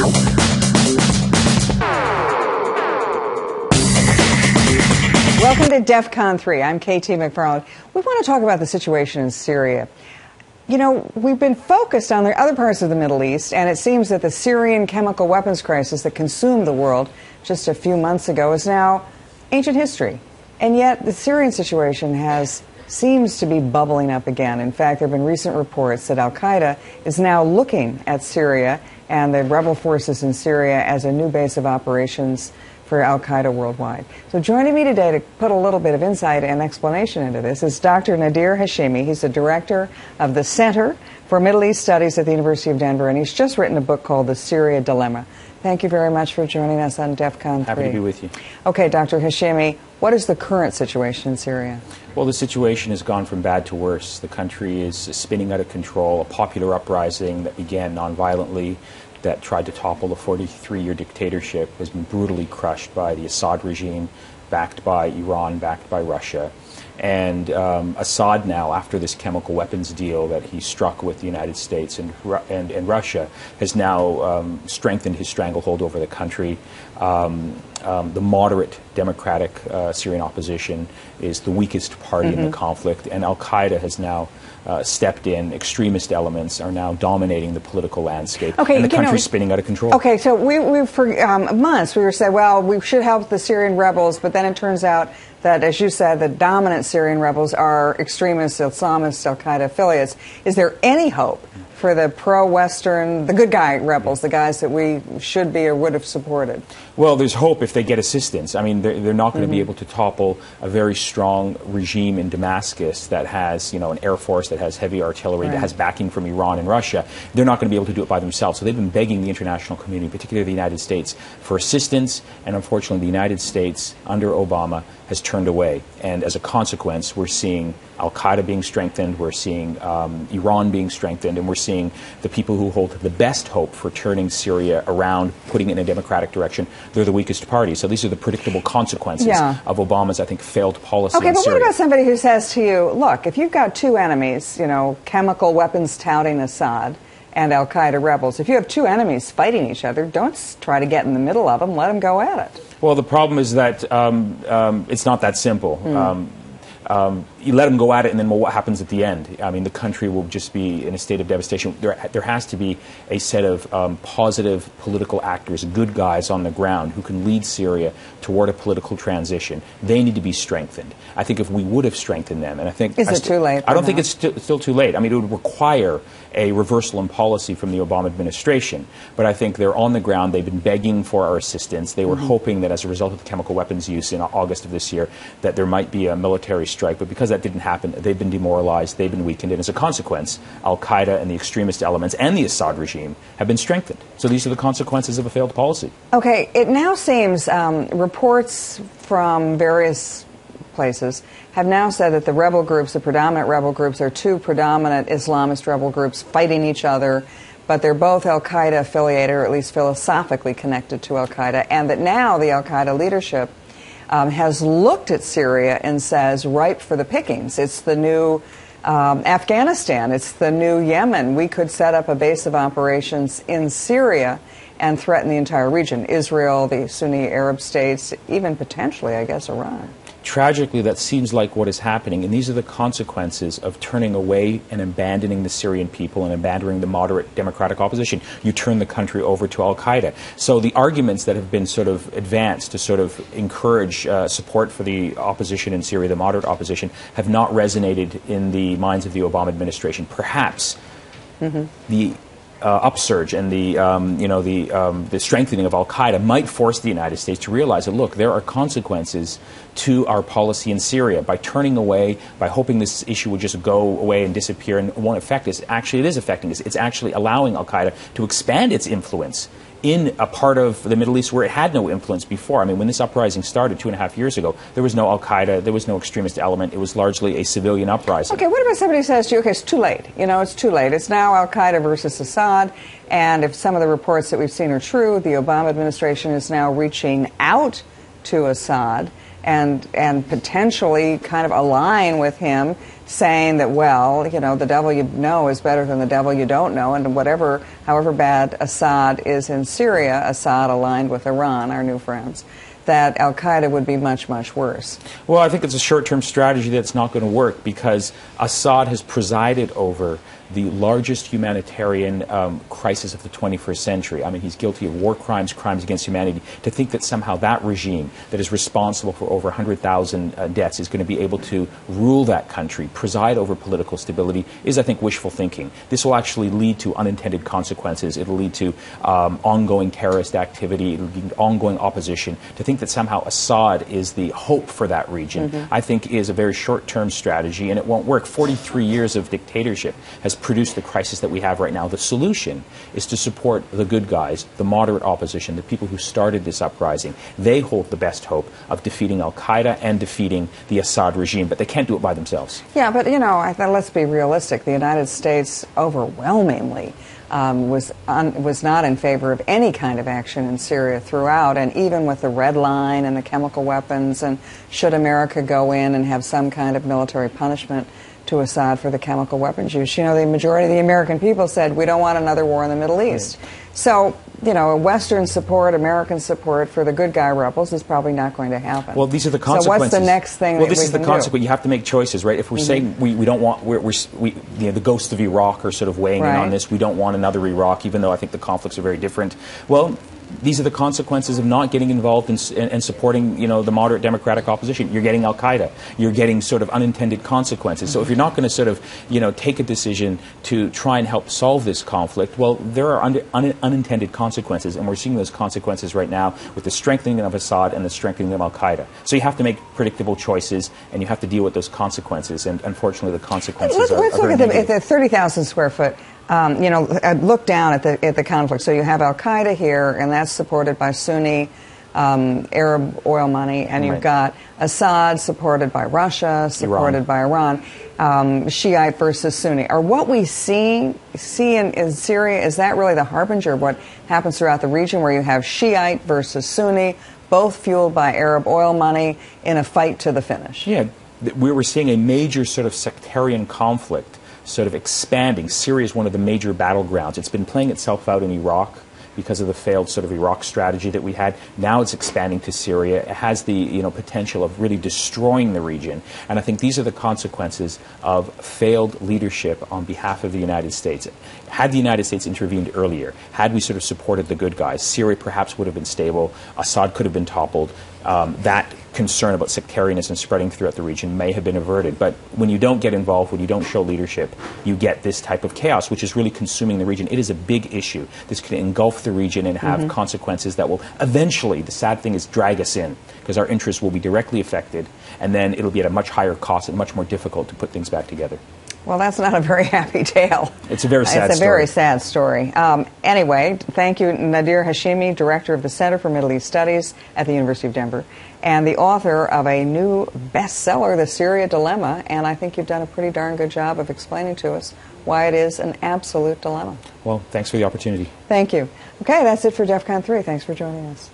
Welcome to DEFCON 3. I'm KT McFarland. We want to talk about the situation in Syria. You know, we've been focused on the other parts of the Middle East, and it seems that the Syrian chemical weapons crisis that consumed the world just a few months ago is now ancient history. And yet the Syrian situation seems to be bubbling up again. In fact, there have been recent reports that al-Qaeda is now looking at Syria and the rebel forces in Syria as a new base of operations for al-Qaeda worldwide. So joining me today to put a little bit of insight and explanation into this is Dr. Nadir Hashemi. He's the director of the Center for Middle East Studies at the University of Denver, and he's just written a book called The Syria Dilemma. Thank you very much for joining us on DEFCON 3. Happy to be with you. Okay, Dr. Hashemi, what is the current situation in Syria? Well, the situation has gone from bad to worse. The country is spinning out of control. A popular uprising that began nonviolently, that tried to topple a 43-year dictatorship, has been brutally crushed by the Assad regime, backed by Iran, backed by Russia. And Assad now, after this chemical weapons deal that he struck with the United States and Russia, has now strengthened his stranglehold over the country. The moderate democratic Syrian opposition is the weakest party in the conflict, and al-Qaeda has now stepped in. Extremist elements are now dominating the political landscape, and the country's spinning out of control. Okay, so for months we were saying, well, we should help the Syrian rebels, but then it turns out that, as you said, the dominant Syrian rebels are extremist Islamist al-Qaeda affiliates. Is there any hope for the pro-Western, the good guy rebels, the guys that we should be or would have supported? Well, there's hope if they get assistance. I mean, they're not going to be able to topple a very strong regime in Damascus that has, you know, an air force, that has heavy artillery, that has backing from Iran and Russia. They're not going to be able to do it by themselves. So they've been begging the international community, particularly the United States, for assistance. And unfortunately, the United States, under Obama, has turned away. And as a consequence, we're seeing al-Qaeda being strengthened, we're seeing Iran being strengthened, and we're seeing the people who hold the best hope for turning Syria around, putting it in a democratic direction, they're the weakest party. So these are the predictable consequences of Obama's, I think, failed policy in Syria. Okay, but what about somebody who says to you, look, if you've got two enemies, you know, chemical weapons touting Assad and al-Qaeda rebels, if you have two enemies fighting each other, don't try to get in the middle of them, let them go at it. Well, the problem is that it's not that simple. You let them go at it, and then what happens at the end? I mean, the country will just be in a state of devastation. There has to be a set of positive political actors, good guys on the ground who can lead Syria toward a political transition. They need to be strengthened. I think if we would have strengthened them, and I think... Is it too late? I don't think it's still too late. I mean, it would require a reversal in policy from the Obama administration. But I think they're on the ground. They've been begging for our assistance. They were hoping that as a result of the chemical weapons use in August of this year, that there might be a military strike. But because that didn't happen, they've been demoralized, they've been weakened, and as a consequence, al-Qaeda and the extremist elements and the Assad regime have been strengthened. So these are the consequences of a failed policy. Okay, it now seems reports from various places have now said that the rebel groups, the predominant rebel groups, are two predominant Islamist rebel groups fighting each other, but they're both al-Qaeda affiliated, or at least philosophically connected to al-Qaeda, and that now the al-Qaeda leadership has looked at Syria and says, ripe for the pickings. It's the new Afghanistan. It's the new Yemen. We could set up a base of operations in Syria and threaten the entire region. Israel, the Sunni Arab states, even potentially, I guess, Iran. Tragically, that seems like what is happening, and these are the consequences of turning away and abandoning the Syrian people and abandoning the moderate democratic opposition. You turn the country over to al-Qaeda. So the arguments that have been sort of advanced to sort of encourage support for the opposition in Syria, the moderate opposition, have not resonated in the minds of the Obama administration. Perhaps the upsurge and the strengthening of al-Qaeda might force the United States to realize that, look, there are consequences to our policy in Syria. By turning away, by hoping this issue would just go away and disappear and it won't affect us, actually it is affecting us. It's actually allowing al-Qaeda to expand its influence in a part of the Middle East where it had no influence before. I mean, when this uprising started 2.5 years ago, there was no al-Qaeda, there was no extremist element. It was largely a civilian uprising. Okay, what about somebody who says to you, okay, it's too late. You know, it's too late. It's now al-Qaeda versus Assad, and if some of the reports that we've seen are true, the Obama administration is now reaching out to Assad and potentially kind of align with him saying that, well, you know, the devil you know is better than the devil you don't know, and however bad Assad is in Syria, Assad aligned with Iran, our new friends, that al-Qaeda would be much, much worse. Well, I think it's a short-term strategy that's not going to work, because Assad has presided over the largest humanitarian crisis of the 21st century. I mean, he's guilty of war crimes, crimes against humanity. To think that somehow that regime that is responsible for over 100,000 deaths is going to be able to rule that country, preside over political stability, is, I think, wishful thinking. This will actually lead to unintended consequences. It will lead to ongoing terrorist activity. It will lead to ongoing opposition. To think that somehow Assad is the hope for that region, I think, is a very short-term strategy, and it won't work. 43 years of dictatorship has produced the crisis that we have right now. The solution is to support the good guys, the moderate opposition, the people who started this uprising. They hold the best hope of defeating al-Qaeda and defeating the Assad regime, but they can't do it by themselves. Yeah, but, you know, let's be realistic. The United States overwhelmingly was not in favor of any kind of action in Syria throughout, and even with the red line and the chemical weapons, and should America go in and have some kind of military punishment to Assad for the chemical weapons use, you know, the majority of the American people said, we don't want another war in the Middle East. Right. So, you know, Western support, American support for the good guy rebels is probably not going to happen. Well, these are the consequences. So what's the next thing well, that this is the consequence. You have to make choices, right? If we're saying we don't want, you know, the ghosts of Iraq are sort of weighing in on this. We don't want another Iraq, even though I think the conflicts are very different. Well, these are the consequences of not getting involved in supporting, you know, the moderate democratic opposition. You're getting al-Qaeda. You're getting sort of unintended consequences. So if you're not going to sort of, you know, take a decision to try and help solve this conflict, well, there are unintended consequences, and we're seeing those consequences right now with the strengthening of Assad and the strengthening of al-Qaeda. So you have to make predictable choices, and you have to deal with those consequences, and unfortunately the consequences let's are look at the 30,000 square foot. You know, look down at the conflict. So you have al-Qaeda here, and that's supported by Sunni Arab oil money, and you've got Assad supported by Russia, supported by Iran, Shiite versus Sunni. Are what we see in Syria, is that really the harbinger of what happens throughout the region, where you have Shiite versus Sunni, both fueled by Arab oil money, in a fight to the finish? Yeah, we were seeing a major sort of sectarian conflict sort of expanding. Syria is one of the major battlegrounds. It's been playing itself out in Iraq because of the failed sort of Iraq strategy that we had. Now it's expanding to Syria. It has the, you know, potential of really destroying the region. And I think these are the consequences of failed leadership on behalf of the United States. Had the United States intervened earlier, had we sort of supported the good guys, Syria perhaps would have been stable, Assad could have been toppled. That concern about sectarianism spreading throughout the region may have been averted. But when you don't get involved, when you don't show leadership, you get this type of chaos, which is really consuming the region. It is a big issue. This could engulf the region and have consequences that will eventually, the sad thing is, drag us in, because our interests will be directly affected, and then it'll be at a much higher cost and much more difficult to put things back together. Well, that's not a very happy tale. It's a very sad story. It's a very sad story. Anyway, thank you, Nadir Hashimi, Director of the Center for Middle East Studies at the University of Denver, and the author of a new bestseller, The Syria Dilemma, and I think you've done a pretty darn good job of explaining to us why it is an absolute dilemma. Well, thanks for the opportunity. Thank you. Okay, that's it for DEF CON 3. Thanks for joining us.